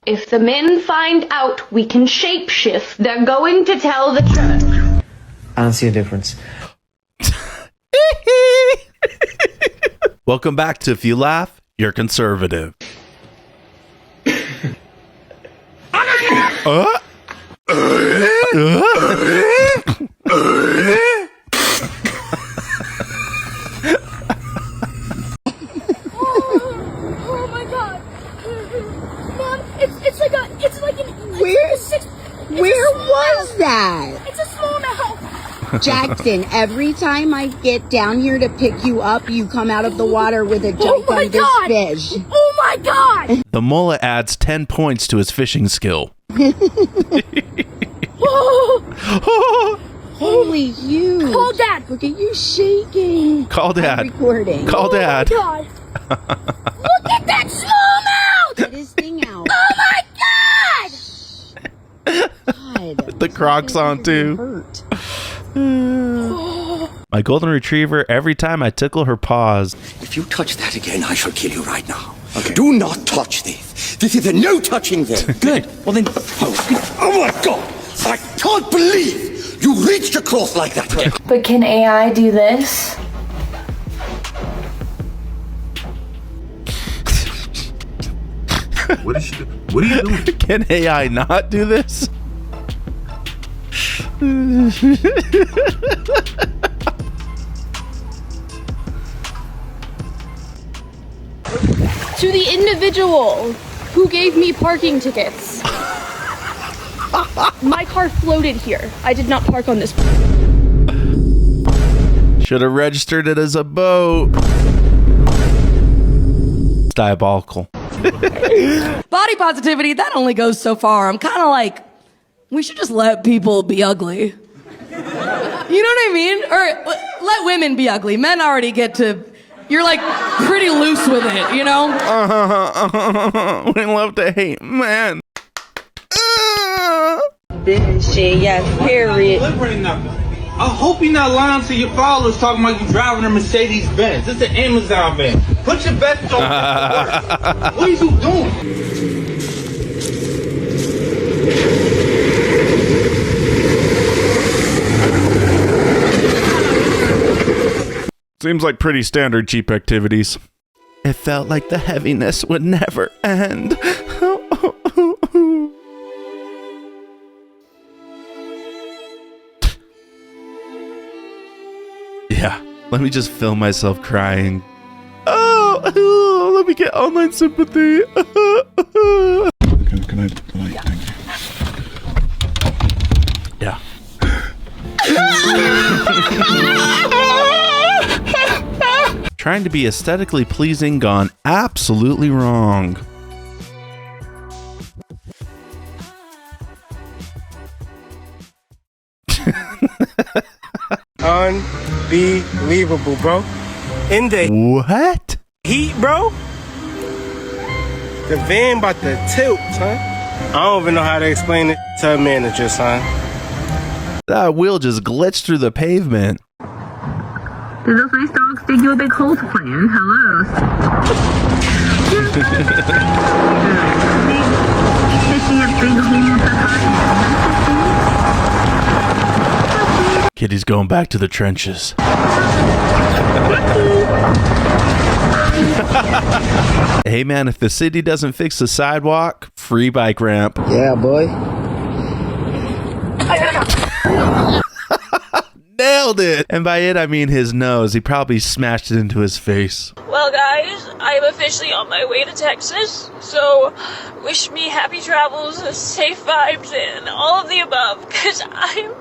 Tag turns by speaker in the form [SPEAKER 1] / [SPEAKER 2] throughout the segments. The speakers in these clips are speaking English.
[SPEAKER 1] If the men find out we can shapeshift, they're going to tell the church.
[SPEAKER 2] I don't see a difference.
[SPEAKER 3] Welcome back to If You Laugh, You're Conservative.
[SPEAKER 4] Oh my god. Mom, it's like an
[SPEAKER 5] Where was that?
[SPEAKER 4] It's a smallmouth.
[SPEAKER 5] Jackson, every time I get down here to pick you up, you come out of the water with a gigantic fish.
[SPEAKER 4] Oh my god!
[SPEAKER 3] The mullet adds 10 points to his fishing skill.
[SPEAKER 5] Holy huge.
[SPEAKER 4] Call Dad.
[SPEAKER 5] Look at you shaking.
[SPEAKER 3] Call Dad.
[SPEAKER 5] I'm recording.
[SPEAKER 3] Call Dad.
[SPEAKER 4] Oh my god. Look at that smallmouth!
[SPEAKER 5] Get his thing out.
[SPEAKER 4] Oh my god!
[SPEAKER 5] God.
[SPEAKER 3] The Crocs on too.
[SPEAKER 5] Hurt.
[SPEAKER 3] My golden retriever, every time I tickle her paws.
[SPEAKER 6] If you touch that again, I shall kill you right now. Okay. Do not touch this. This is a no touching zone.
[SPEAKER 2] Good. Well then.
[SPEAKER 6] Oh my god! I can't believe you reached across like that.
[SPEAKER 7] But can AI do this?
[SPEAKER 8] What is she doing? What are you doing?
[SPEAKER 3] Can AI not do this?
[SPEAKER 4] To the individual who gave me parking tickets. My car floated here. I did not park on this.
[SPEAKER 3] Should have registered it as a boat. It's diabolical.
[SPEAKER 9] Body positivity, that only goes so far. I'm kind of like, we should just let people be ugly. You know what I mean? Or let women be ugly. Men already get to, you're like pretty loose with it, you know?
[SPEAKER 3] We love to hate men.
[SPEAKER 5] This shit, yes, period.
[SPEAKER 10] I hope you're not lying to your followers talking about you driving a Mercedes Benz. It's an Amazon van. Put your best on. What are you doing?
[SPEAKER 3] Seems like pretty standard Jeep activities. It felt like the heaviness would never end. Yeah, let me just film myself crying. Oh, let me get online sympathy.
[SPEAKER 8] Can I thank you.
[SPEAKER 3] Yeah. Trying to be aesthetically pleasing gone absolutely wrong.
[SPEAKER 10] Unbelievable, bro. In the
[SPEAKER 3] What?
[SPEAKER 10] heat, bro. The van about to tilt, son. I don't even know how to explain it to a manager, son.
[SPEAKER 3] That wheel just glitched through the pavement.
[SPEAKER 1] Did those nice dogs dig you a big hole to play in? Hello.
[SPEAKER 3] Kitty's going back to the trenches. Hey man, if the city doesn't fix the sidewalk, free bike ramp.
[SPEAKER 5] Yeah, boy.
[SPEAKER 3] Nailed it! And by it, I mean his nose. He probably smashed it into his face.
[SPEAKER 7] Well, guys, I'm officially on my way to Texas, so wish me happy travels, safe vibes, and all of the above, because I'm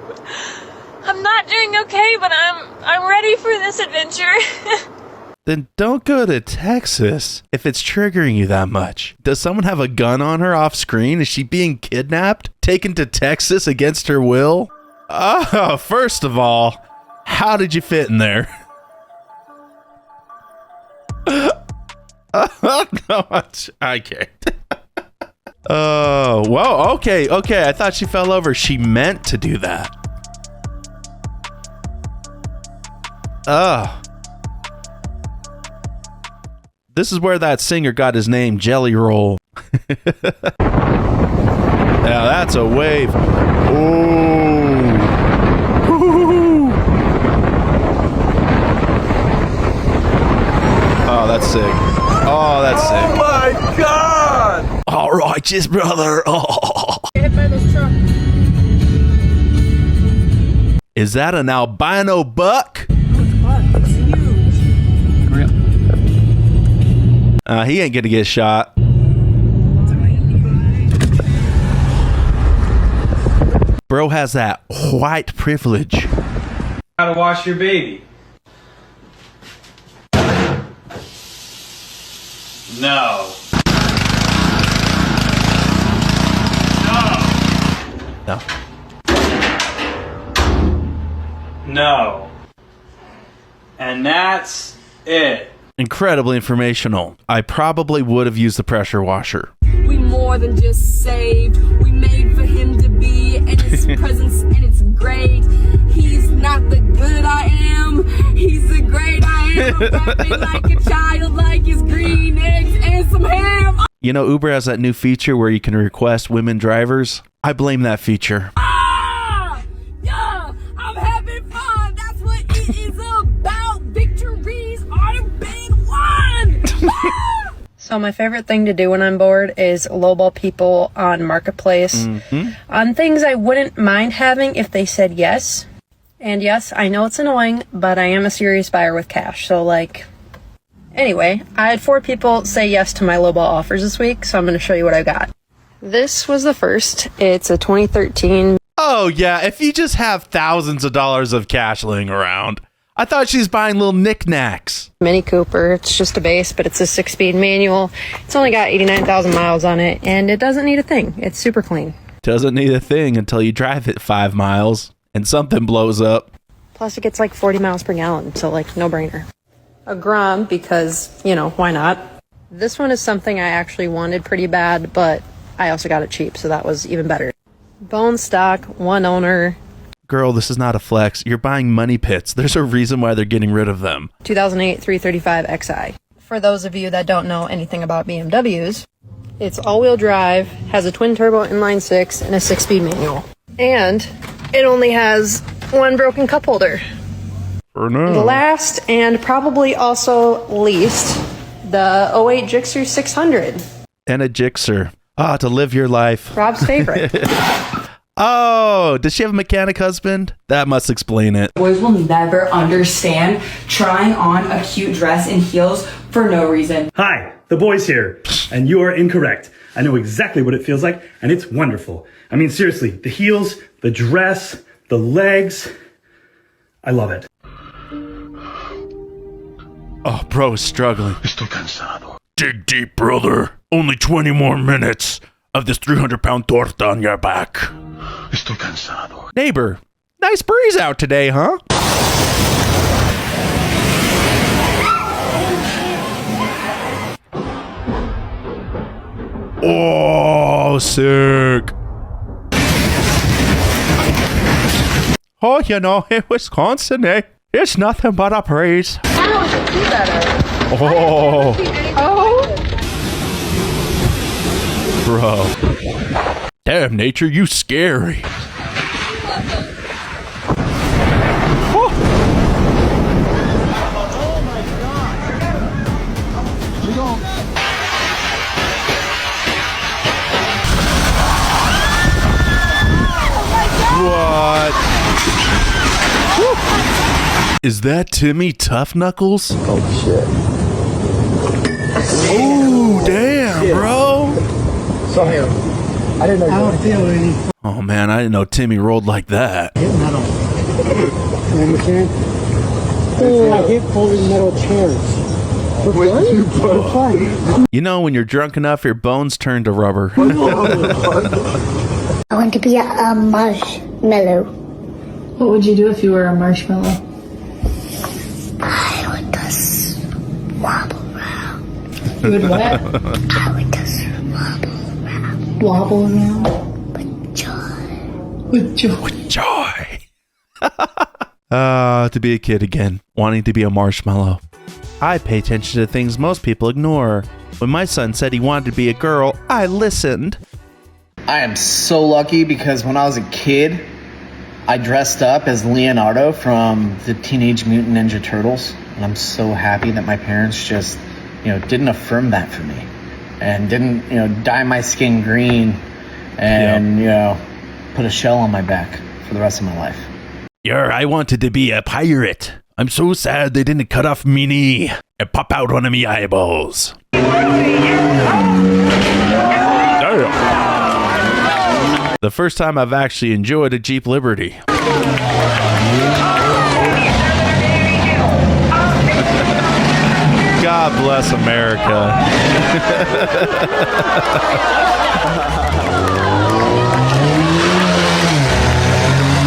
[SPEAKER 7] not doing okay, but I'm ready for this adventure.
[SPEAKER 3] Then don't go to Texas if it's triggering you that much. Does someone have a gun on her off screen? Is she being kidnapped? Taken to Texas against her will? Oh, first of all, how did you fit in there? No, I can't. Oh, whoa, okay. I thought she fell over. She meant to do that. Oh. This is where that singer got his name, Jelly Roll. Now that's a wave. Oh. Oh, that's sick. Oh, that's sick.
[SPEAKER 10] Oh my God!
[SPEAKER 3] All righteous, brother. Oh.
[SPEAKER 4] Hit by this truck.
[SPEAKER 3] Is that an albino buck?
[SPEAKER 4] It's huge.
[SPEAKER 3] He ain't gonna get shot. Bro has that white privilege.
[SPEAKER 10] How to wash your baby? No.
[SPEAKER 3] No.
[SPEAKER 10] No. And that's it.
[SPEAKER 3] Incredibly informational. I probably would have used the pressure washer.
[SPEAKER 4] We more than just saved. We made for him to be in his presence, and it's great. He's not the good I am. He's the great I am. I'm happy like a child, like his green eggs and some ham.
[SPEAKER 3] You know, Uber has that new feature where you can request women drivers. I blame that feature.
[SPEAKER 4] Yeah, I'm having fun. That's what it is about. Victories are being won.
[SPEAKER 11] So my favorite thing to do when I'm bored is lowball people on Marketplace on things I wouldn't mind having if they said yes. And yes, I know it's annoying, but I am a serious buyer with cash. So like, anyway, I had 4 people say yes to my lowball offers this week, so I'm going to show you what I got. This was the first. It's a 2013.
[SPEAKER 3] Oh, yeah, if you just have thousands of dollars of cash laying around. I thought she's buying little knickknacks.
[SPEAKER 11] Mini Cooper. It's just a base, but it's a 6-speed manual. It's only got 89,000 miles on it, and it doesn't need a thing. It's super clean.
[SPEAKER 3] Doesn't need a thing until you drive it 5 miles and something blows up.
[SPEAKER 11] Plus, it gets like 40 miles per gallon, so like no brainer. A Grom because, you know, why not? This one is something I actually wanted pretty bad, but I also got it cheap, so that was even better. Bone stock, 1 owner.
[SPEAKER 3] Girl, this is not a flex. You're buying money pits. There's a reason why they're getting rid of them.
[SPEAKER 11] 2008 335 Xi. For those of you that don't know anything about BMWs, it's all-wheel drive, has a twin-turbo inline-6, and a 6-speed manual. And it only has 1 broken cup holder.
[SPEAKER 3] For now.
[SPEAKER 11] The last, and probably also least, the 08 Gixxer 600.
[SPEAKER 3] And a Gixxer. To live your life.
[SPEAKER 11] Rob's favorite.
[SPEAKER 3] Oh, does she have a mechanic husband? That must explain it.
[SPEAKER 12] Boys will never understand trying on a cute dress and heels for no reason.
[SPEAKER 13] Hi, the boys here, and you are incorrect. I know exactly what it feels like, and it's wonderful. I mean, seriously, the heels, the dress, the legs, I love it.
[SPEAKER 3] Oh, bro is struggling.
[SPEAKER 8] Estoy cansado.
[SPEAKER 3] Dig deep, brother. Only 20 more minutes of this 300-pound torta on your back.
[SPEAKER 8] Estoy cansado.
[SPEAKER 3] Neighbor, nice breeze out today, huh? Oh, sick. Oh, you know, in Wisconsin, it's nothing but a breeze.
[SPEAKER 4] How is it do better?
[SPEAKER 3] Oh. Bro. Damn, nature, you scary. Oh. What? Woo. Is that Timmy Tough Knuckles?
[SPEAKER 14] Oh shit.
[SPEAKER 3] Oh, damn, shit. Bro.
[SPEAKER 14] Saw him. I didn't know. I don't feel any.
[SPEAKER 3] Oh man, I didn't know Timmy rolled like that.
[SPEAKER 14] Hitting metal. I hit folding metal chairs.
[SPEAKER 3] You know, when you're drunk enough, your bones turn to rubber.
[SPEAKER 15] I want to be a marshmallow.
[SPEAKER 16] What would you do if you were a marshmallow?
[SPEAKER 15] I would just wobble around.
[SPEAKER 16] You would what?
[SPEAKER 15] I would just wobble around.
[SPEAKER 16] Wobble around?
[SPEAKER 15] With joy.
[SPEAKER 16] With joy.
[SPEAKER 3] With joy. To be a kid again, wanting to be a marshmallow. I pay attention to things most people ignore. When my son said he wanted to be a girl, I listened.
[SPEAKER 17] I am so lucky because when I was a kid, I dressed up as Leonardo from the Teenage Mutant Ninja Turtles. And I'm so happy that my parents just, didn't affirm that for me. And didn't, dye my skin green and, put a shell on my back for the rest of my life.
[SPEAKER 3] I wanted to be a pirate. I'm so sad they didn't cut off me knee and pop out one of me eyeballs. The first time I've actually enjoyed a Jeep Liberty. God bless America.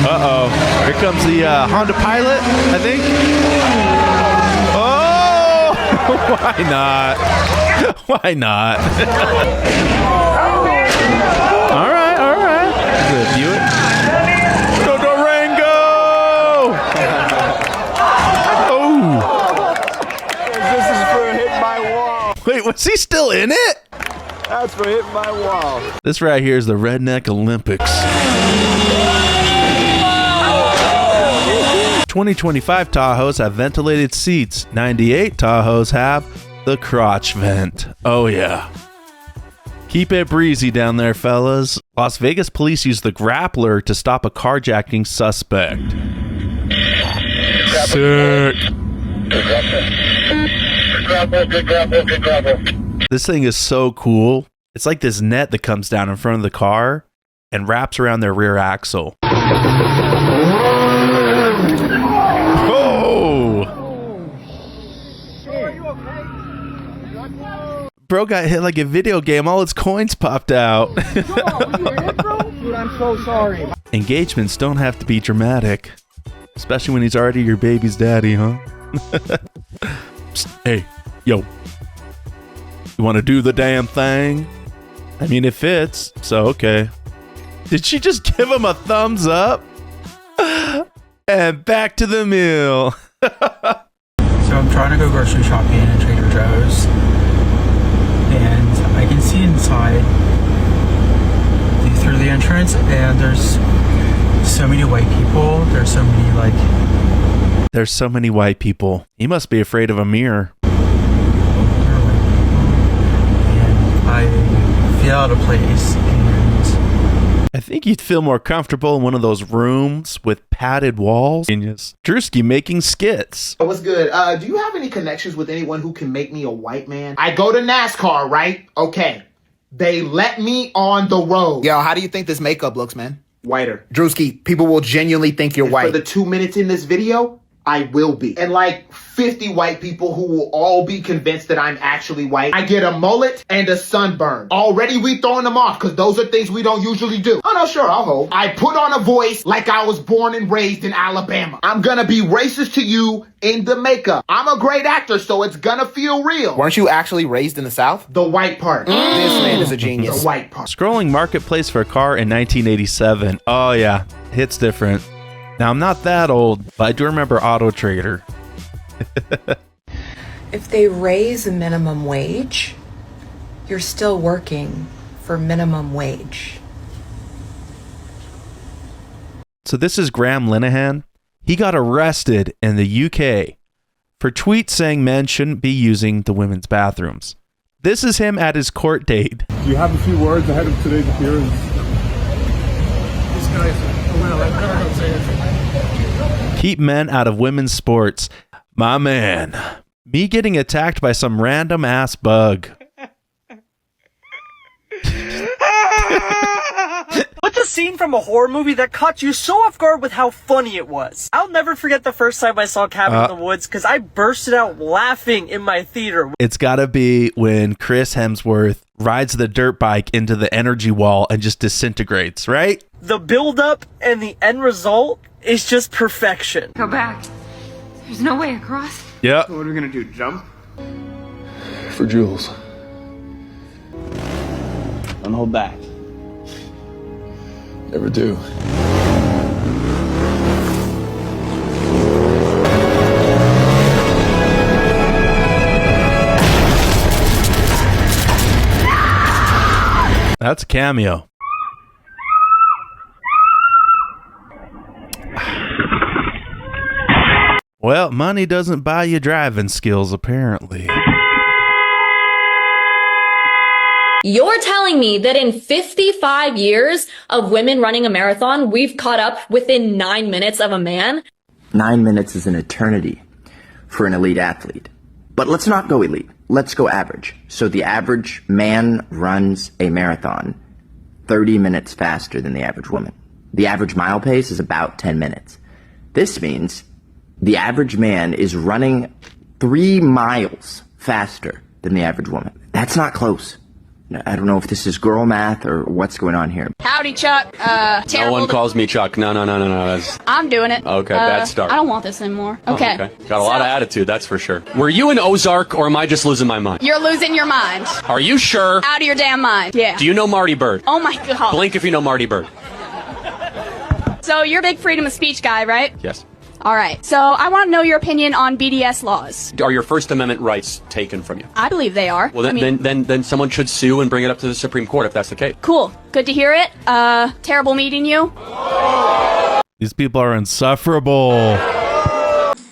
[SPEAKER 3] Uh-oh. Here comes the Honda Pilot, I think. Oh! Why not? Why not? All right. The Buick. Go Durango! Oh!
[SPEAKER 18] This is for hitting my wall.
[SPEAKER 3] Wait, was he still in it?
[SPEAKER 18] That's for hitting my wall.
[SPEAKER 3] This right here is the Redneck Olympics. 2025 Tahoes have ventilated seats. 98 Tahoes have the crotch vent. Oh yeah. Keep it breezy down there, fellas. Las Vegas police used the Grappler to stop a carjacking suspect. Sick. This thing is so cool. It's like this net that comes down in front of the car and wraps around their rear axle. Oh! Bro got hit like a video game. All his coins popped out.
[SPEAKER 18] Dude, I'm so sorry.
[SPEAKER 3] Engagements don't have to be dramatic. Especially when he's already your baby's daddy, huh? Psst, hey, yo. You want to do the damn thing? I mean, it fits, so okay. Did she just give him a thumbs up? And back to the meal.
[SPEAKER 19] So I'm trying to go grocery shopping at Trader Joe's. And I can see inside through the entrance, and there's so many white people. There's so many
[SPEAKER 3] white people. He must be afraid of a mirror.
[SPEAKER 19] And I feel out of place. And
[SPEAKER 3] I think you'd feel more comfortable in one of those rooms with padded walls. Genius. Drewski making skits.
[SPEAKER 20] What's good? Do you have any connections with anyone who can make me a white man? I go to NASCAR, right? Okay. They let me on the road.
[SPEAKER 21] Yo, how do you think this makeup looks, man?
[SPEAKER 20] Whiter.
[SPEAKER 21] Drewski, people will genuinely think you're white.
[SPEAKER 20] For the 2 minutes in this video, I will be. And like 50 white people who will all be convinced that I'm actually white. I get a mullet and a sunburn. Already we throwing them off because those are things we don't usually do. Oh no, sure, I'll hold. I put on a voice like I was born and raised in Alabama. I'm gonna be racist to you in the makeup. I'm a great actor, so it's gonna feel real.
[SPEAKER 21] Weren't you actually raised in the South?
[SPEAKER 20] The white part.
[SPEAKER 21] This man is a genius.
[SPEAKER 20] The white part.
[SPEAKER 3] Scrolling marketplace for a car in 1987. Oh yeah, hits different. Now, I'm not that old, but I do remember Auto Trader.
[SPEAKER 22] If they raise the minimum wage, you're still working for minimum wage.
[SPEAKER 3] So this is Graham Linehan. He got arrested in the UK for tweets saying men shouldn't be using the women's bathrooms. This is him at his court date.
[SPEAKER 23] Do you have a few words ahead of today's appearance?
[SPEAKER 24] These guys, well, I'm never gonna say anything.
[SPEAKER 3] Keep men out of women's sports. My man. Me getting attacked by some random ass bug.
[SPEAKER 25] What's a scene from a horror movie that caught you so off guard with how funny it was? I'll never forget the first time I saw Cabin in the Woods because I bursted out laughing in my theater.
[SPEAKER 3] It's gotta be when Chris Hemsworth rides the dirt bike into the energy wall and just disintegrates, right?
[SPEAKER 25] The build-up and the end result is just perfection.
[SPEAKER 26] Go back. There's no way across.
[SPEAKER 3] Yep.
[SPEAKER 23] So what are we gonna do, jump?
[SPEAKER 8] For Jules.
[SPEAKER 17] Don't hold back.
[SPEAKER 8] Never do.
[SPEAKER 3] That's a cameo. Well, money doesn't buy you driving skills, apparently.
[SPEAKER 1] You're telling me that in 55 years of women running a marathon, we've caught up within 9 minutes of a man?
[SPEAKER 2] 9 minutes is an eternity for an elite athlete. But let's not go elite. Let's go average. So the average man runs a marathon 30 minutes faster than the average woman. The average mile pace is about 10 minutes. This means the average man is running 3 miles faster than the average woman. That's not close. I don't know if this is girl math or what's going on here.
[SPEAKER 5] Howdy, Chuck.
[SPEAKER 6] No one calls me Chuck. No.
[SPEAKER 5] I'm doing it.
[SPEAKER 6] Okay, bad start.
[SPEAKER 5] I don't want this anymore. Okay.
[SPEAKER 6] Got a lot of attitude, that's for sure. Were you in Ozark, or am I just losing my mind?
[SPEAKER 5] You're losing your mind.
[SPEAKER 6] Are you sure?
[SPEAKER 5] Out of your damn mind. Yeah.
[SPEAKER 6] Do you know Marty Bird?
[SPEAKER 5] Oh my God.
[SPEAKER 6] Blink if you know Marty Bird.
[SPEAKER 5] So you're a big freedom of speech guy, right?
[SPEAKER 6] Yes.
[SPEAKER 5] All right. So I want to know your opinion on BDS laws.
[SPEAKER 6] Are your First Amendment rights taken from you?
[SPEAKER 5] I believe they are.
[SPEAKER 6] Well, then someone should sue and bring it up to the Supreme Court if that's the case.
[SPEAKER 5] Cool. Good to hear it. Terrible meeting you.
[SPEAKER 3] These people are insufferable.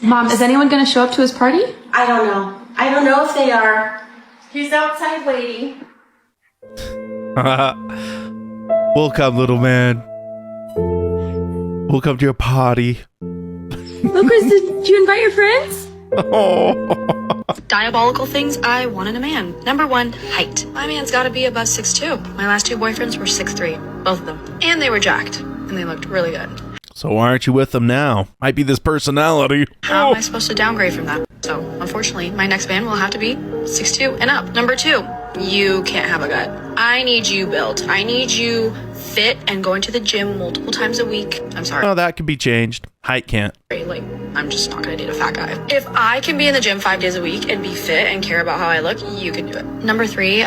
[SPEAKER 7] Mom, is anyone going to show up to his party?
[SPEAKER 9] I don't know. I don't know if they are. He's outside waiting.
[SPEAKER 3] Welcome, little man. Welcome to your party.
[SPEAKER 7] Look, Chris, did you invite your friends?
[SPEAKER 3] Oh.
[SPEAKER 27] Diabolical things I want in a man. Number 1, height. My man's gotta be above 6'2". My last 2 boyfriends were 6'3", both of them. And they were jacked, and they looked really good.
[SPEAKER 3] So why aren't you with them now? Might be this personality.
[SPEAKER 27] How am I supposed to downgrade from that? So, unfortunately, my next man will have to be 6'2" and up. Number 2, you can't have a gut. I need you built. I need you fit and going to the gym multiple times a week. I'm sorry.
[SPEAKER 3] Oh, that could be changed. Height can't.
[SPEAKER 27] Like, I'm just not gonna date a fat guy. If I can be in the gym 5 days a week and be fit and care about how I look, you can do it. Number 3,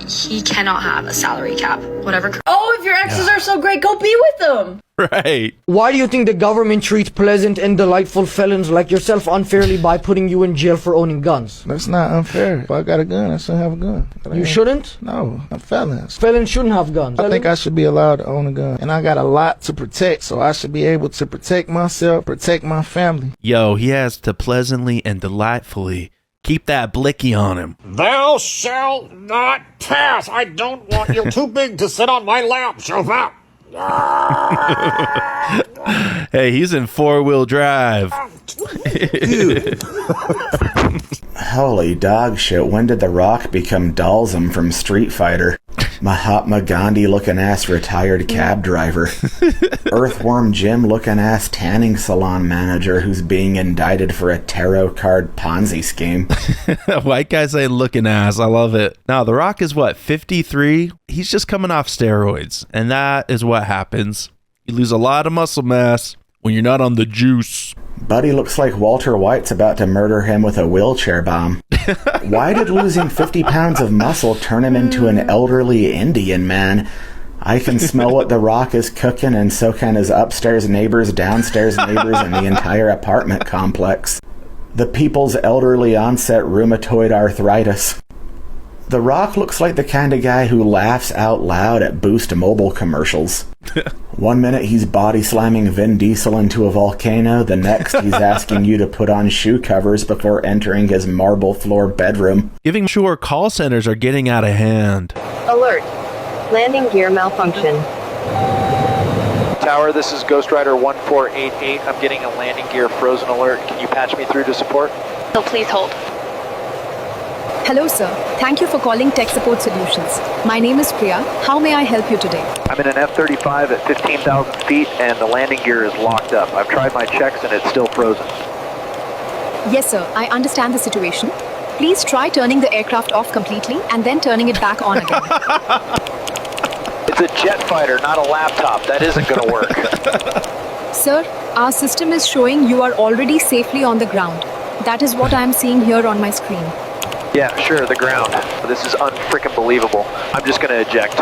[SPEAKER 27] he cannot have a salary cap. Whatever.
[SPEAKER 7] Oh, if your exes are so great, go be with them.
[SPEAKER 3] Right.
[SPEAKER 28] Why do you think the government treats pleasant and delightful felons like yourself unfairly by putting you in jail for owning guns?
[SPEAKER 14] That's not unfair. If I got a gun, I shouldn't have a gun.
[SPEAKER 28] You shouldn't?
[SPEAKER 14] No, I'm felons.
[SPEAKER 28] Felons shouldn't have guns.
[SPEAKER 14] I think I should be allowed to own a gun. And I got a lot to protect, so I should be able to protect myself, protect my family.
[SPEAKER 3] Yo, he has to pleasantly and delightfully keep that Blicky on him.
[SPEAKER 29] Thou shalt not pass. I don't want you too big to sit on my lap. Shove out.
[SPEAKER 3] Hey, he's in 4-wheel drive.
[SPEAKER 30] Holy dog shit, when did The Rock become Dalsum from Street Fighter? Mahatma Gandhi looking ass retired cab driver. Earthworm Jim looking ass tanning salon manager who's being indicted for a tarot card Ponzi scheme.
[SPEAKER 3] White guy saying looking ass. I love it. Now, The Rock is what, 53? He's just coming off steroids. And that is what happens. You lose a lot of muscle mass when you're not on the juice.
[SPEAKER 30] Buddy looks like Walter White's about to murder him with a wheelchair bomb. Why did losing 50 pounds of muscle turn him into an elderly Indian man? I can smell what The Rock is cooking, and so can his upstairs neighbors, downstairs neighbors, and the entire apartment complex. The people's elderly onset rheumatoid arthritis. The Rock looks like the kind of guy who laughs out loud at Boost Mobile commercials. 1 minute he's body slamming Vin Diesel into a volcano, the next he's asking you to put on shoe covers before entering his marble floor bedroom.
[SPEAKER 3] Giving sure call centers are getting out of hand.
[SPEAKER 31] Alert. Landing gear malfunction.
[SPEAKER 32] Tower, this is Ghost Rider 1488. I'm getting a landing gear frozen alert. Can you patch me through to support?
[SPEAKER 31] So please hold.
[SPEAKER 33] Hello, sir. Thank you for calling Tech Support Solutions. My name is Priya. How may I help you today?
[SPEAKER 32] I'm in an F-35 at 15,000 feet and the landing gear is locked up. I've tried my checks and it's still frozen.
[SPEAKER 33] Yes, sir. I understand the situation. Please try turning the aircraft off completely and then turning it back on again.
[SPEAKER 32] It's a jet fighter, not a laptop. That isn't going to work.
[SPEAKER 33] Sir, our system is showing you are already safely on the ground. That is what I am seeing here on my screen.
[SPEAKER 32] Yeah, sure, the ground. This is unfreaking believable. I'm just going to eject.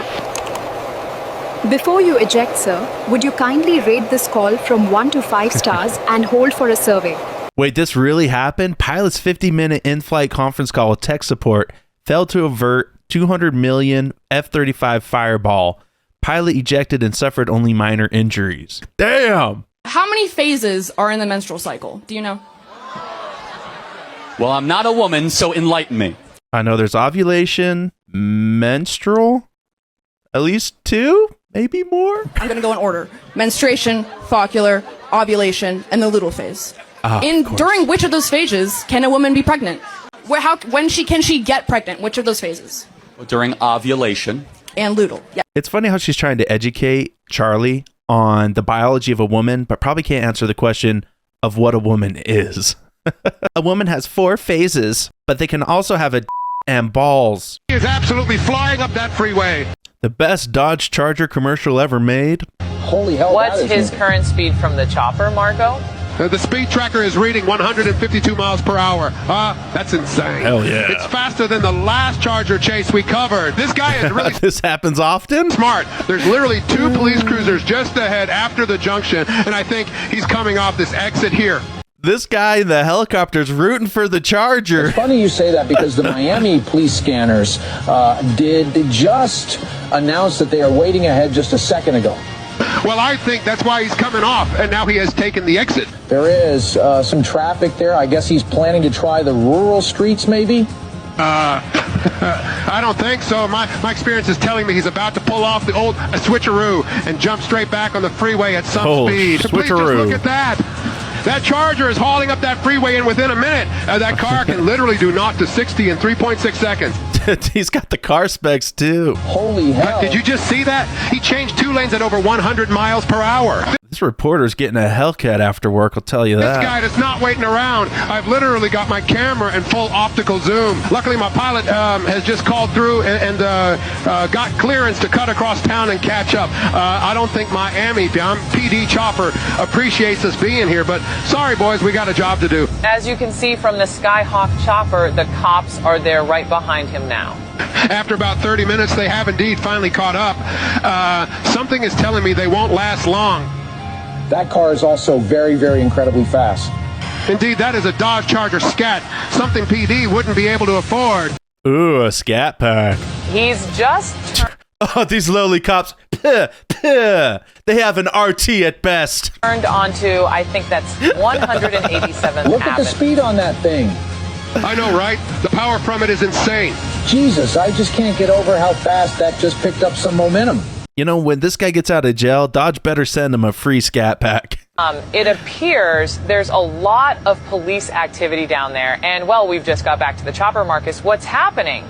[SPEAKER 33] Before you eject, sir, would you kindly rate this call from 1 to 5 stars and hold for a survey?
[SPEAKER 3] Wait, this really happened? Pilot's 50-minute in-flight conference call with tech support failed to avert 200 million F-35 Fireball. Pilot ejected and suffered only minor injuries. Damn!
[SPEAKER 5] How many phases are in the menstrual cycle? Do you know?
[SPEAKER 6] Well, I'm not a woman, so enlighten me.
[SPEAKER 3] I know there's ovulation, menstrual, at least 2, maybe more.
[SPEAKER 5] I'm going to go in order. Menstruation, follicular, ovulation, and the luteal phase. During which of those phases can a woman be pregnant? When can she get pregnant? Which of those phases?
[SPEAKER 6] During ovulation.
[SPEAKER 5] And luteal. Yeah.
[SPEAKER 3] It's funny how she's trying to educate Charlie on the biology of a woman, but probably can't answer the question of what a woman is. A woman has 4 phases, but they can also have a and balls.
[SPEAKER 29] He is absolutely flying up that freeway.
[SPEAKER 3] The best Dodge Charger commercial ever made.
[SPEAKER 4] Holy hell. What's his current speed from the chopper, Marco?
[SPEAKER 29] The speed tracker is reading 152 miles per hour. That's insane.
[SPEAKER 3] Hell yeah.
[SPEAKER 29] It's faster than the last Charger chase we covered. This guy is really
[SPEAKER 3] This happens often?
[SPEAKER 29] smart. There's literally 2 police cruisers just ahead after the junction, and I think he's coming off this exit here.
[SPEAKER 3] This guy in the helicopter's rooting for the Charger.
[SPEAKER 4] It's funny you say that because the Miami police scanners did just announce that they are waiting ahead just a second ago.
[SPEAKER 29] Well, I think that's why he's coming off, and now he has taken the exit.
[SPEAKER 4] There is some traffic there. I guess he's planning to try the rural streets, maybe?
[SPEAKER 29] I don't think so. My experience is telling me he's about to pull off the old switcheroo and jump straight back on the freeway at some speed. Please just look at that. That Charger is hauling up that freeway, and within a minute, that car can literally do 0 to 60 in 3.6 seconds.
[SPEAKER 3] He's got the car specs, too.
[SPEAKER 4] Holy hell.
[SPEAKER 29] Did you just see that? He changed 2 lanes at over 100 miles per hour.
[SPEAKER 3] This reporter's getting a Hellcat after work, I'll tell you that.
[SPEAKER 29] This guy is not waiting around. I've literally got my camera in full optical zoom. Luckily, my pilot has just called through and got clearance to cut across town and catch up. I don't think Miami PD chopper appreciates us being here, but sorry, boys, we got a job to do.
[SPEAKER 4] As you can see from the Skyhawk chopper, the cops are there right behind him now.
[SPEAKER 29] After about 30 minutes, they have indeed finally caught up. Something is telling me they won't last long.
[SPEAKER 4] That car is also very, very incredibly fast.
[SPEAKER 29] Indeed, that is a Dodge Charger Scat, something PD wouldn't be able to afford.
[SPEAKER 3] Ooh, a Scat Pack.
[SPEAKER 4] He's just...
[SPEAKER 3] Oh, these lowly cops. Puh, puh. They have an RT at best.
[SPEAKER 4] Turned onto, I think that's 187th Look at the speed on that thing.
[SPEAKER 29] I know, right? The power from it is insane.
[SPEAKER 4] Jesus, I just can't get over how fast that just picked up some momentum.
[SPEAKER 3] You know, when this guy gets out of jail, Dodge better send him a free Scat Pack.
[SPEAKER 4] It appears there's a lot of police activity down there. And, well, we've just got back to the chopper, Marcus. What's happening?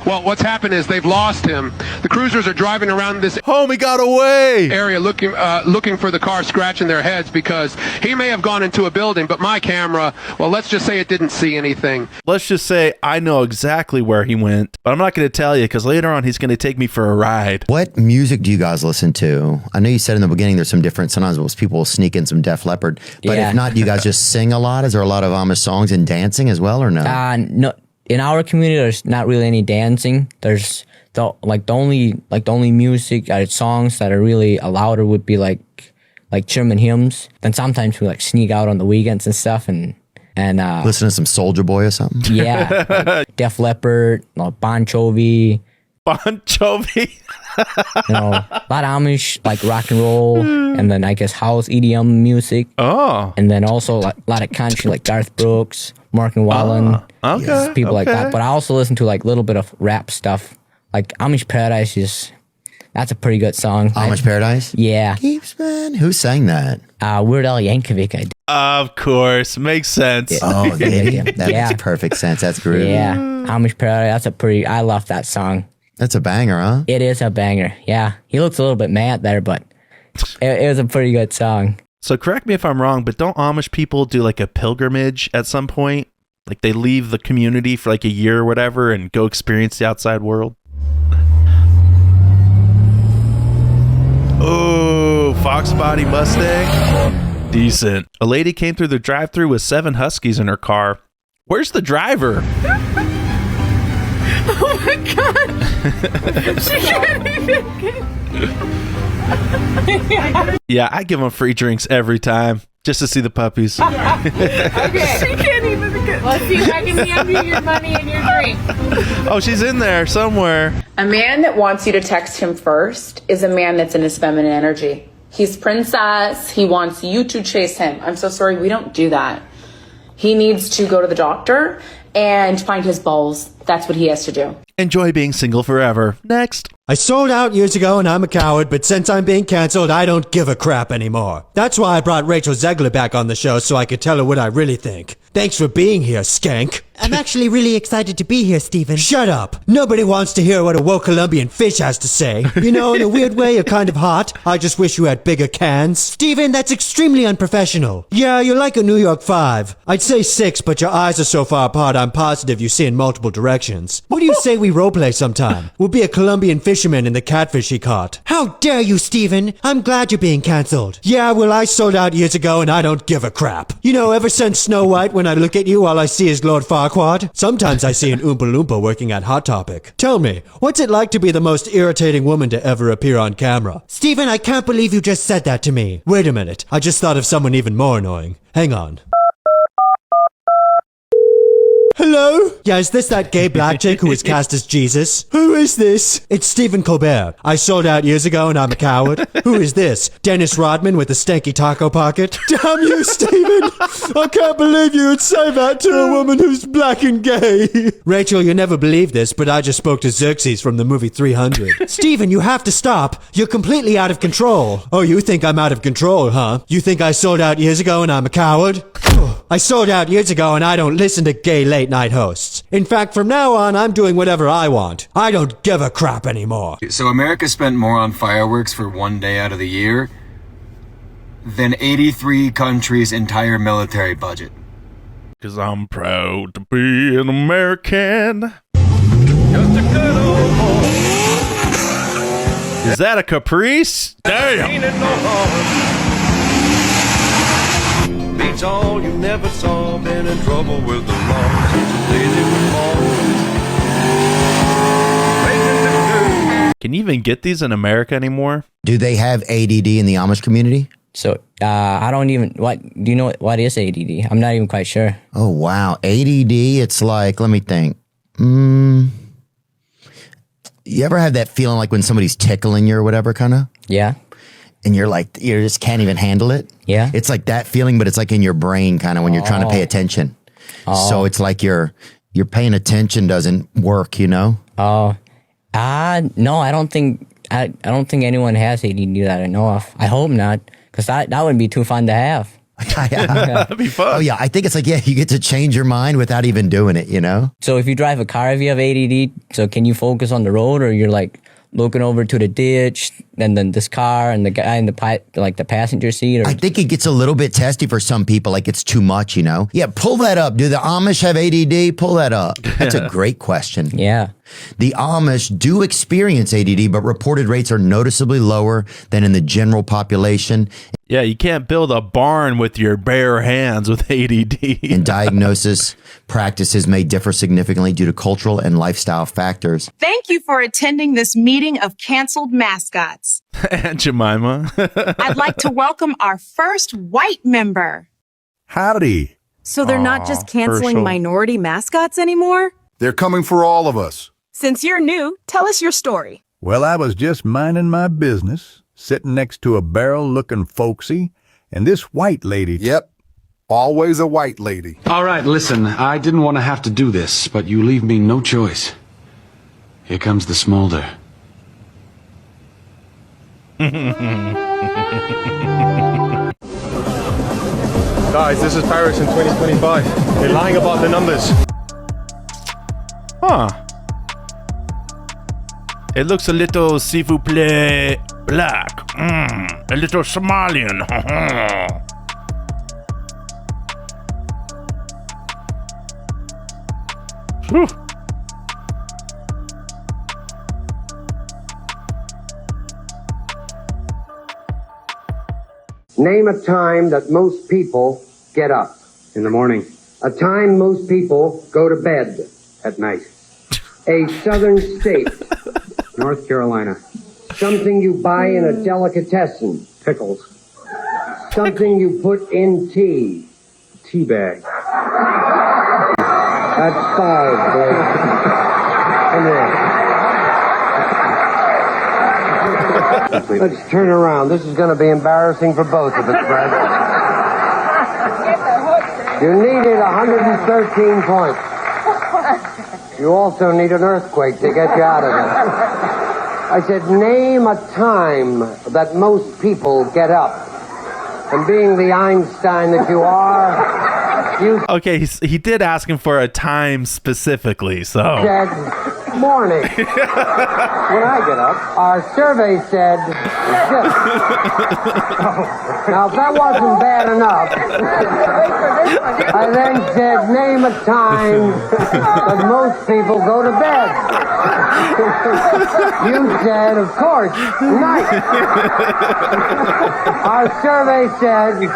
[SPEAKER 29] Well, what's happened is they've lost him. The cruisers are driving around this
[SPEAKER 3] homie got away
[SPEAKER 29] area looking for the car, scratching their heads because he may have gone into a building, but my camera, well, let's just say it didn't see anything.
[SPEAKER 3] Let's just say I know exactly where he went, but I'm not going to tell you because later on he's going to take me for a ride.
[SPEAKER 10] What music do you guys listen to? I know you said in the beginning there's some different, sometimes people will sneak in some Def Leppard, but if not, do you guys just sing a lot? Is there a lot of Amish songs and dancing as well or no?
[SPEAKER 11] No. In our community, there's not really any dancing. There's the only music songs that are really allowed would be like German hymns. Then sometimes we sneak out on the weekends and stuff and
[SPEAKER 10] listen to some Soulja Boy or something.
[SPEAKER 11] Yeah, Def Leppard, Bon Jovi.
[SPEAKER 3] Bon Jovi.
[SPEAKER 11] A lot of Amish rock and roll, and then I guess house EDM music.
[SPEAKER 3] Oh,
[SPEAKER 11] and then also a lot of country like Garth Brooks, Mark and Wallen, people like that. But I also listen to a little bit of rap stuff, like Amish Paradise that's a pretty good song.
[SPEAKER 10] Amish Paradise?
[SPEAKER 11] Yeah.
[SPEAKER 10] Keeps man. Who sang that?
[SPEAKER 11] Weird Al Yankovic.
[SPEAKER 3] Of course, makes sense.
[SPEAKER 10] Yeah. Oh, that makes perfect sense. That's great.
[SPEAKER 11] Yeah, Amish Paradise. I love that song.
[SPEAKER 10] That's a banger, huh?
[SPEAKER 11] It is a banger, yeah. He looks a little bit mad there, but it was a pretty good song.
[SPEAKER 3] So correct me if I'm wrong, but don't Amish people do a pilgrimage at some point? They leave the community for a year or whatever and go experience the outside world? Oh, Fox Body Mustang. Decent. A lady came through the drive-thru with 7 Huskies in her car. Where's the driver?
[SPEAKER 12] Oh my god! She can't even get...
[SPEAKER 3] Yeah, I give them free drinks every time just to see the puppies.
[SPEAKER 12] Okay. She can't even get... Let's see if I can hand you your money and your drink.
[SPEAKER 3] Oh, she's in there somewhere.
[SPEAKER 13] A man that wants you to text him first is a man that's in his feminine energy. He's princess. He wants you to chase him. I'm so sorry, we don't do that. He needs to go to the doctor and find his balls. That's what he has to do.
[SPEAKER 3] Enjoy being single forever. Next.
[SPEAKER 15] I sold out years ago and I'm a coward, but since I'm being canceled, I don't give a crap anymore. That's why I brought Rachel Zegler back on the show so I could tell her what I really think. Thanks for being here, skank. I'm actually really excited to be here, Steven. Shut up. Nobody wants to hear what a woke Colombian fish has to say. You know, in a weird way, you're kind of hot. I just wish you had bigger cans. Steven, that's extremely unprofessional. Yeah, you're like a New York 5. I'd say 6, but your eyes are so far apart, I'm positive you see in multiple directions. What do you say we roleplay sometime? We'll be a Colombian fisherman in the catfish he caught. How dare you, Steven? I'm glad you're being cancelled. Yeah, well, I sold out years ago and I don't give a crap. You know, ever since Snow White, when I look at you, all I see is Lord Farquaad. Sometimes I see an Oompa Loompa working at Hot Topic. Tell me, what's it like to be the most irritating woman to ever appear on camera? Steven, I can't believe you just said that to me. Wait a minute, I just thought of someone even more annoying. Hang on. Hello? Yeah, is this that gay black chick who was cast as Jesus? Who is this? It's Stephen Colbert. I sold out years ago and I'm a coward. Who is this? Dennis Rodman with a stanky taco pocket? Damn you, Stephen! I can't believe you would say that to a woman who's black and gay. Rachel, you never believe this, but I just spoke to Xerxes from the movie 300. Stephen, you have to stop. You're completely out of control. Oh, you think I'm out of control, huh? You think I sold out years ago and I'm a coward? I sold out years ago and I don't listen to gay late night hosts. In fact, from now on, I'm doing whatever I want. I don't give a crap anymore.
[SPEAKER 16] So America spent more on fireworks for one day out of the year than 83 countries' entire military budget.
[SPEAKER 3] 'Cause I'm proud to be an American. Is that a Caprice? Damn!
[SPEAKER 17] Beats all you never saw, been in trouble with the law since the day they were born.
[SPEAKER 3] Can you even get these in America anymore?
[SPEAKER 10] Do they have ADD in the Amish community?
[SPEAKER 11] So, I don't even, do you know what is ADD? I'm not even quite sure.
[SPEAKER 10] Oh, wow. ADD, it's like, let me think. You ever have that feeling like when somebody's tickling you or whatever, kind of?
[SPEAKER 11] Yeah.
[SPEAKER 10] And you're like, you just can't even handle it?
[SPEAKER 11] Yeah.
[SPEAKER 10] It's like that feling, but it's like in your brain kind of when you're trying to pay attention. So it's like your paying attention doesn't work, you know?
[SPEAKER 11] No, I don't think anyone has ADD that I know of. I hope not, because that would be too fun to have.
[SPEAKER 3] That'd be fun.
[SPEAKER 10] Oh yeah, I think it's like, yeah, you get to change your mind without even doing it, you know?
[SPEAKER 11] So if you drive a car, if you have ADD, so can you focus on the road, or you're like looking over to the ditch, and then this car and the guy in the passenger seat? Or?
[SPEAKER 10] I think it gets a little bit testy for some people, like it's too much, you know? Yeah, pull that up. Do the Amish have ADD? Pull that up. That's a great question.
[SPEAKER 11] Yeah.
[SPEAKER 10] The Amish do experience ADD, but reported rates are noticeably lower than in the general population.
[SPEAKER 3] Yeah, you can't build a barn with your bare hands with ADD.
[SPEAKER 10] And diagnosis practices may differ significantly due to cultural and lifestyle factors.
[SPEAKER 18] Thank you for attending this meeting of canceled mascots.
[SPEAKER 3] Aunt Jemima.
[SPEAKER 18] I'd like to welcome our first white member.
[SPEAKER 19] Howdy.
[SPEAKER 18] So they're not just canceling minority mascots anymore?
[SPEAKER 19] They're coming for all of us.
[SPEAKER 18] Since you're new, tell us your story.
[SPEAKER 19] Well, I was just minding my business, sitting next to a barrel looking folksy, and this white lady...
[SPEAKER 20] Yep, always a white lady.
[SPEAKER 6] All right, listen, I didn't want to have to do this, but you leave me no choice. Here comes the smolder.
[SPEAKER 8] Guys, this is Paris in 2025. They're lying about the numbers.
[SPEAKER 3] Huh. It looks a little, s'il vous plaît, black. A little Somalian. Whew.
[SPEAKER 21] Name a time that most people get up in the morning. A time most people go to bed at night. A southern state, North Carolina. Something you buy in a delicatessen, pickles. Something you put in tea, tea bag. That's 5, Blake. Come here. Let's turn around. This is going to be embarrassing for both of us, Fred. You needed 113 points. You also need an earthquake to get you out of it. I said, name a time that most people get up. And being the Einstein that you are, you
[SPEAKER 3] Okay, he did ask him for a time specifically, so.
[SPEAKER 21] said morning. When I get up, our survey said zip. Now, if that wasn't bad enough, I then said, name a time that most people go to bed. You said, of course, night. Our survey said 2.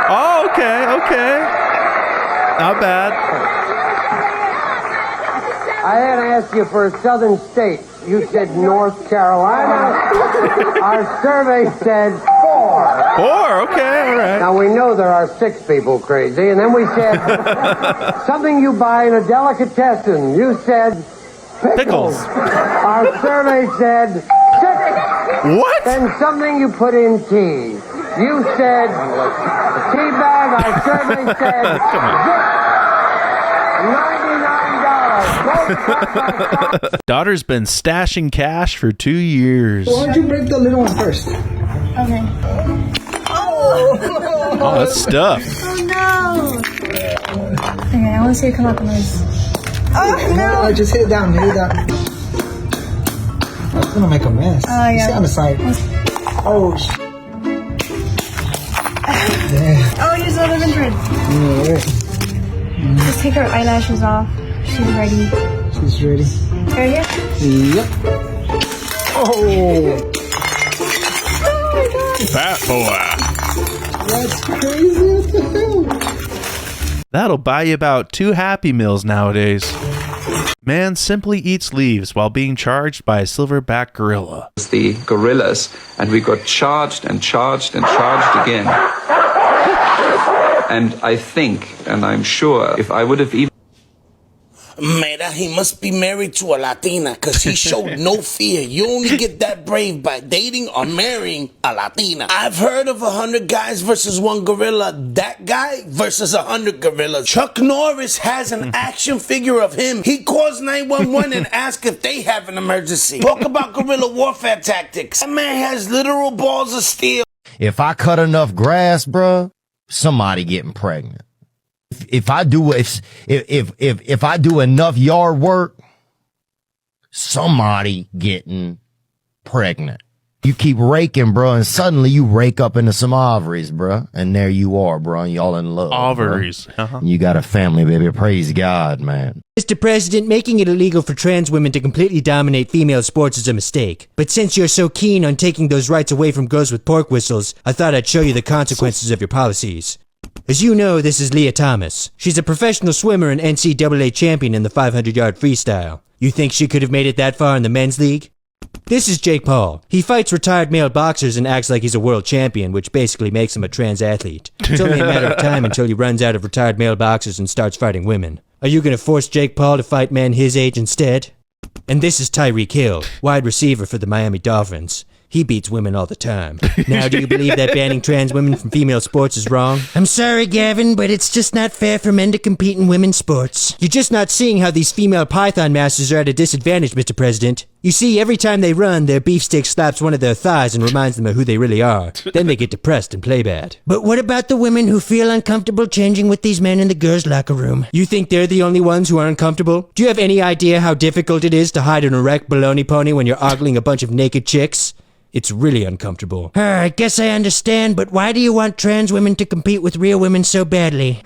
[SPEAKER 3] Oh, okay. Not bad.
[SPEAKER 21] I had to ask you for a southern state. You said North Carolina. Our survey said 4.
[SPEAKER 3] 4, okay, all right.
[SPEAKER 21] Now, we know there are 6 people crazy. And then we said something you buy in a delicatessen. You said pickles. Our survey said 6.
[SPEAKER 3] What?
[SPEAKER 21] Then something you put in tea. You said tea bag. Our survey said $99.
[SPEAKER 3] Daughter's been stashing cash for 2 years.
[SPEAKER 1] Why don't you break the little one first?
[SPEAKER 12] Okay.
[SPEAKER 3] Oh, that's stuff.
[SPEAKER 12] Oh no. Okay, I want to see it come out the nose. Oh no.
[SPEAKER 1] Just hit it down. It's gonna make a mess.
[SPEAKER 12] Oh yeah.
[SPEAKER 1] Sit on the side. Oh. Damn.
[SPEAKER 12] Oh, you saw the injured. Just take her eyelashes off. She's ready.
[SPEAKER 1] She's ready.
[SPEAKER 12] Right here?
[SPEAKER 1] Yep. Oh.
[SPEAKER 3] Fat boy.
[SPEAKER 1] That's crazy. What the hell?
[SPEAKER 3] That'll buy you about 2 Happy Meals nowadays. Man simply eats leaves while being charged by a silverback gorilla.
[SPEAKER 2] The gorillas, and we got charged and charged and charged again. And I think, and I'm sure, if I would have even...
[SPEAKER 7] Mira, he must be married to a Latina because he showed no fear. You only get that brave by dating or marrying a Latina. I've heard of 100 guys versus 1 gorilla. That guy versus 100 gorillas. Chuck Norris has an action figure of him. He calls 911 and asks if they have an emergency. Talk about guerrilla warfare tactics. That man has literal balls of steel.
[SPEAKER 9] If I cut enough grass, bruh, somebody getting pregnant. If I do enough yard work, somebody getting pregnant. You keep raking, bro, and suddenly you rake up into some ovaries, bro, and there you are, bro, and y'all in love.
[SPEAKER 3] Ovaries.
[SPEAKER 9] You got a family, baby. Praise God, man.
[SPEAKER 15] Mr. President, making it illegal for trans women to completely dominate female sports is a mistake. But since you're so keen on taking those rights away from girls with pork whistles, I thought I'd show you the consequences of your policies. As you know, this is Leah Thomas. She's a professional swimmer and NCAA champion in the 500-yard freestyle. You think she could have made it that far in the men's league? This is Jake Paul. He fights retired male boxers and acts like he's a world champion, which basically makes him a trans athlete. It's only a matter of time until he runs out of retired male boxers and starts fighting women. Are you going to force Jake Paul to fight men his age instead? And this is Tyreek Hill, wide receiver for the Miami Dolphins. He beats women all the time. Now, do you believe that banning trans women from female sports is wrong? I'm sorry, Gavin, but it's just not fair for men to compete in women's sports. You're just not seeing how these female python masters are at a disadvantage, Mr. President. You see, every time they run, their beefsteak slaps one of their thighs and reminds them of who they really are. Then they get depressed and play bad. But what about the women who feel uncomfortable changing with these men in the girls' locker room? You think they're the only ones who are uncomfortable? Do you have any idea how difficult it is to hide an erect baloney pony when you're ogling a bunch of naked chicks? It's really uncomfortable. I guess I understand, but why do you want trans women to compete with real women so badly?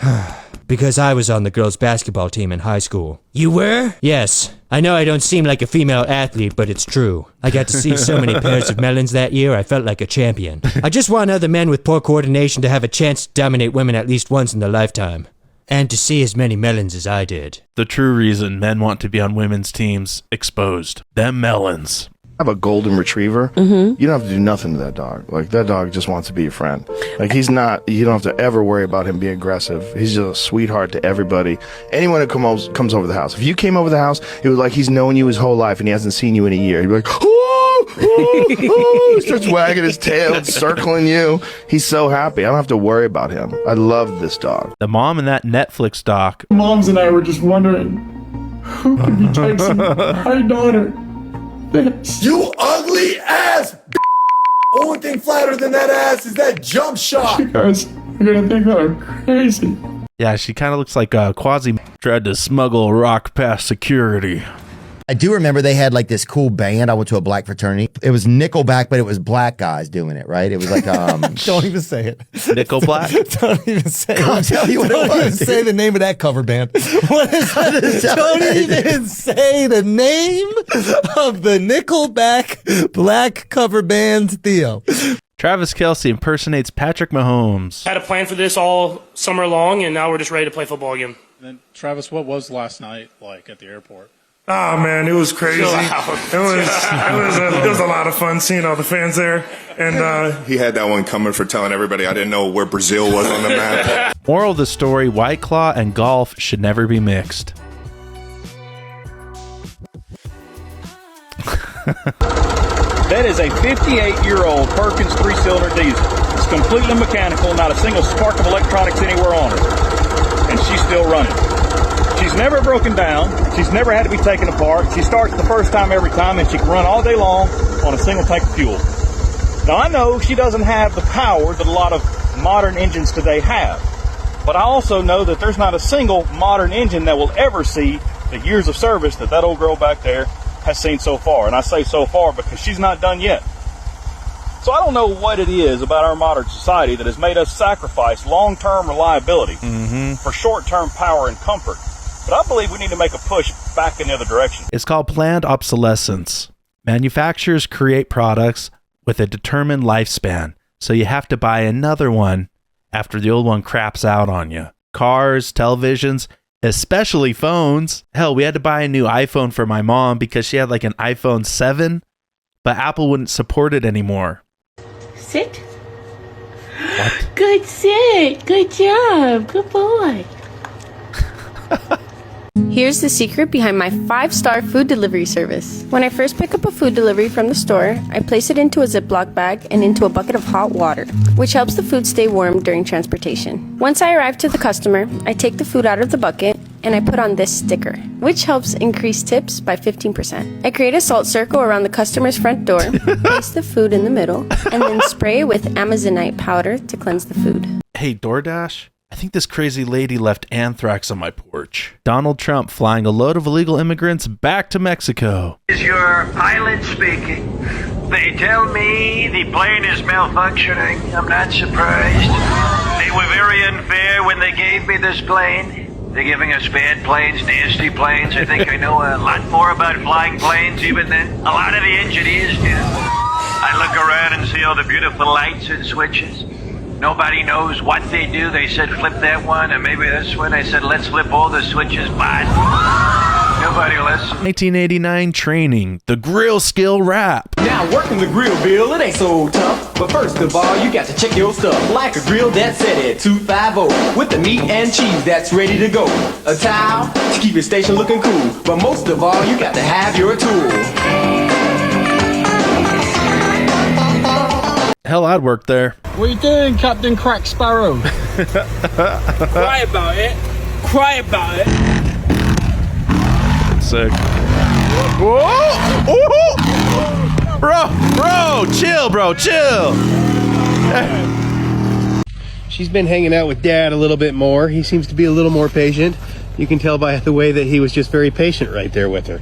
[SPEAKER 15] Because I was on the girls' basketball team in high school. You were? Yes. I know I don't seem like a female athlete, but it's true. I got to see so many pairs of melons that year, I felt like a champion. I just want other men with poor coordination to have a chance to dominate women at least once in their lifetime. And to see as many melons as I did.
[SPEAKER 3] The true reason men want to be on women's teams exposed. Them melons.
[SPEAKER 5] have a golden retriever. You don't have to do nothing to that dog. Like, that dog just wants to be your friend. Like, he's not, you don't have to ever worry about him being aggressive. He's just a sweetheart to everybody. Anyone who comes over the house. If you came over the house, it was like he's known you his whole life and he hasn't seen you in a year. He'd be like, he starts wagging his tail and circling you. He's so happy. I don't have to worry about him. I love this dog.
[SPEAKER 3] The mom in that Netflix doc.
[SPEAKER 14] Moms and I were just wondering, who could be Tyson? My daughter.
[SPEAKER 22] You ugly ass! Only thing flatter than that ass is that jump shot.
[SPEAKER 14] You guys are gonna think that I'm crazy.
[SPEAKER 3] Yeah, she kind of looks like Quasi tried to smuggle rock past security.
[SPEAKER 9] I do remember they had like this cool band. I went to a black fraternity. It was Nickelback, but it was black guys doing it, right? It was like
[SPEAKER 23] Don't even say it.
[SPEAKER 3] Nickelback?
[SPEAKER 23] Don't even say it.
[SPEAKER 9] I'll tell you what it was.
[SPEAKER 23] Don't even say the name of that cover band. What is that? Don't even say the name of the Nickelback black cover band, Theo.
[SPEAKER 3] Travis Kelce impersonates Patrick Mahomes.
[SPEAKER 24] Had a plan for this all summer long, and now we're just ready to play football again.
[SPEAKER 25] And Travis, what was last night like at the airport?
[SPEAKER 24] Oh man, it was crazy. It was a lot of fun seeing all the fans there, and
[SPEAKER 26] he had that one coming for telling everybody I didn't know where Brazil was on the map.
[SPEAKER 3] Moral of the story: White Claw and golf should never be mixed.
[SPEAKER 27] That is a 58-year-old Perkins 3-cylinder diesel. It's completely mechanical, not a single spark of electronics anywhere on it, and she's still running. She's never broken down. She's never had to be taken apart. She starts the first time every time, and she can run all day long on a single tank of fuel. Now, I know she doesn't have the power that a lot of modern engines today have, but I also know that there's not a single modern engine that will ever see the years of service that old girl back there has seen so far. And I say so far because she's not done yet. So I don't know what it is about our modern society that has made us sacrifice long-term reliability for short-term power and comfort. But I believe we need to make a push back in the other direction.
[SPEAKER 3] It's called planned obsolescence. Manufacturers create products with a determined lifespan, so you have to buy another one after the old one craps out on you. Cars, televisions, especially phones. Hell, we had to buy a new iPhone for my mom because she had like an iPhone 7, but Apple wouldn't support it anymore.
[SPEAKER 28] Sit. What? Good sit. Good job. Good boy.
[SPEAKER 30] Here's the secret behind my 5-star food delivery service. When I first pick up a food delivery from the store, I place it into a Ziploc bag and into a bucket of hot water, which helps the food stay warm during transportation. Once I arrive to the customer, I take the food out of the bucket and I put on this sticker, which helps increase tips by 15%. I create a salt circle around the customer's front door, place the food in the middle, and then spray with Amazonite powder to cleanse the food.
[SPEAKER 3] Hey, DoorDash? I think this crazy lady left anthrax on my porch. Donald Trump flying a load of illegal immigrants back to Mexico.
[SPEAKER 31] Is your pilot speaking? They tell me the plane is malfunctioning. I'm not surprised. They were very unfair when they gave me this plane. They're giving us bad planes, nasty planes. I think I know a lot more about flying planes even than a lot of the engineers do. I look around and see all the beautiful lights and switches. Nobody knows what they do. They said flip that one and maybe this one. I said let's flip all the switches, but nobody listens.
[SPEAKER 3] 1989 training, the grill skill rap.
[SPEAKER 32] Now working the grill, Bill, it ain't so tough. But first of all, you got to check your stuff. Like a grill that's set at 250 with the meat and cheese that's ready to go. A towel to keep your station looking cool. But most of all, you got to have your tool.
[SPEAKER 3] Hell, I'd work there.
[SPEAKER 33] What are you doing, Captain Crack Sparrow?
[SPEAKER 24] Cry about it. Cry about it.
[SPEAKER 3] Sick. Whoa! Ooh! Bro, chill.
[SPEAKER 34] She's been hanging out with Dad a little bit more. He seems to be a little more patient. You can tell by the way that he was just very patient right there with her.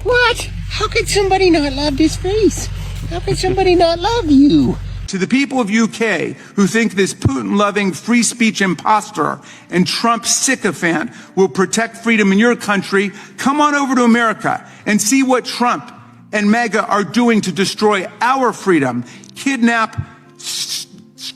[SPEAKER 33] What? How could somebody not love this face? How could somebody not love you?
[SPEAKER 35] To the people of UK who think this Putin-loving free speech imposter and Trump sycophant will protect freedom in your country, come on over to America and see what Trump and MAGA are doing to destroy our freedom, kidnap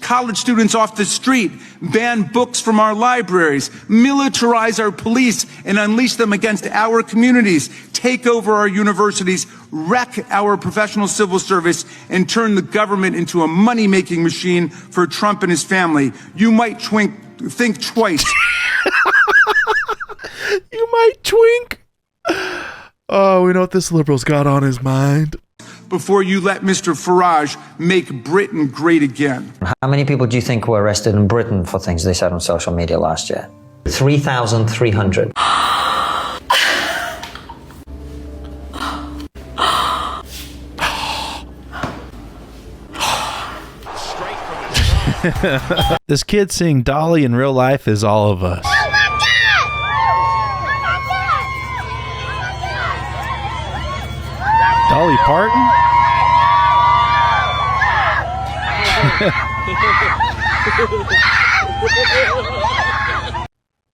[SPEAKER 35] college students off the street, ban books from our libraries, militarize our police and unleash them against our communities, take over our universities, wreck our professional civil service, and turn the government into a money-making machine for Trump and his family. You might think twice.
[SPEAKER 3] You might twink. Oh, we know what this liberal's got on his mind.
[SPEAKER 35] Before you let Mr. Farage make Britain great again.
[SPEAKER 1] How many people do you think were arrested in Britain for things they said on social media last year? 3,300.
[SPEAKER 3] This kid seeing Dolly in real life is all of us. Dolly Parton?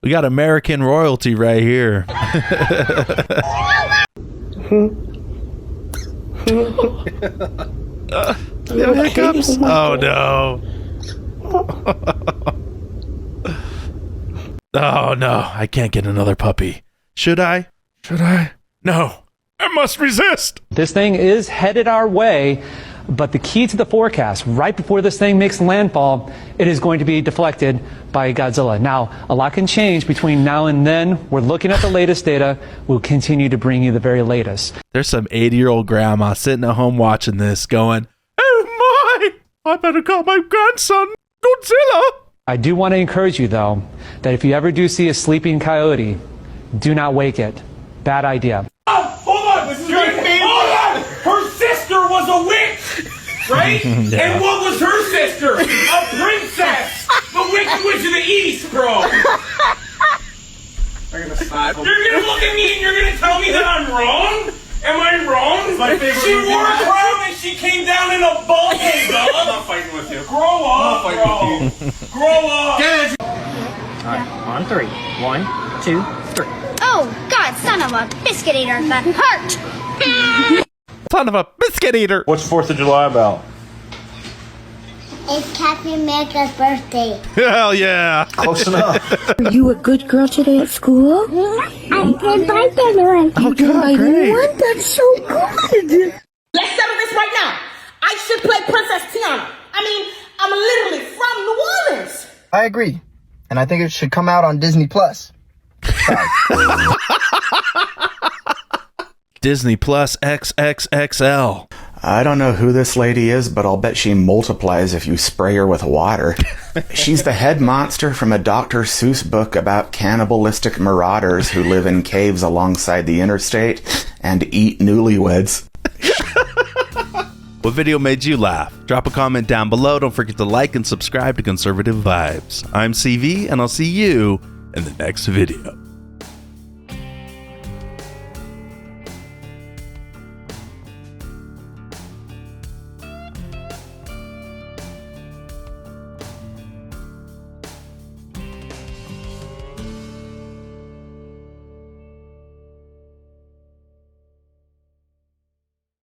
[SPEAKER 3] We got American royalty right here. No hiccups? Oh no. Oh no, I can't get another puppy. Should I? Should I? No. I must resist.
[SPEAKER 4] This thing is headed our way, but the key to the forecast, right before this thing makes landfall, it is going to be deflected by Godzilla. Now, a lot can change between now and then. We're looking at the latest data. We'll continue to bring you the very latest.
[SPEAKER 3] There's some 80-year-old grandma sitting at home watching this going, oh my, I better call my grandson Godzilla.
[SPEAKER 4] I do want to encourage you, though, that if you ever do see a sleeping coyote, do not wake it. Bad idea.
[SPEAKER 24] Hold on, her sister was a witch, right?
[SPEAKER 3] Yeah.
[SPEAKER 24] And what was her sister? A princess, the Wicked Witch of the East, bro. You're gonna look at me and you're gonna tell me that I'm wrong? Am I wrong? She wore a crown and she came down in a ball game, dog. I'm not fighting with you. Grow up, bro. Grow up.
[SPEAKER 1] Alright, on three. 1, 2, 3.
[SPEAKER 6] Oh, God, son of a biscuit eater, that hurt!
[SPEAKER 3] Son of a biscuit eater!
[SPEAKER 25] What's 4th of July about?
[SPEAKER 6] It's Captain America's birthday.
[SPEAKER 3] Hell yeah!
[SPEAKER 25] Close enough.
[SPEAKER 6] Are you a good girl today at school? I did my dinner.
[SPEAKER 3] Oh, God, great.
[SPEAKER 6] That's so good.
[SPEAKER 8] Let's settle this right now. I should play Princess Tiana. I mean, I'm literally from New Orleans.
[SPEAKER 10] I agree. And I think it should come out on Disney Plus.
[SPEAKER 3] Disney Plus XXXL.
[SPEAKER 11] I don't know who this lady is, but I'll bet she multiplies if you spray her with water. She's the head monster from a Dr. Seuss book about cannibalistic marauders who live in caves alongside the interstate and eat newlyweds.
[SPEAKER 3] What video made you laugh? Drop a comment down below. Don't forget to like and subscribe to Conservative Vibes. I'm CV, and I'll see you in the next video.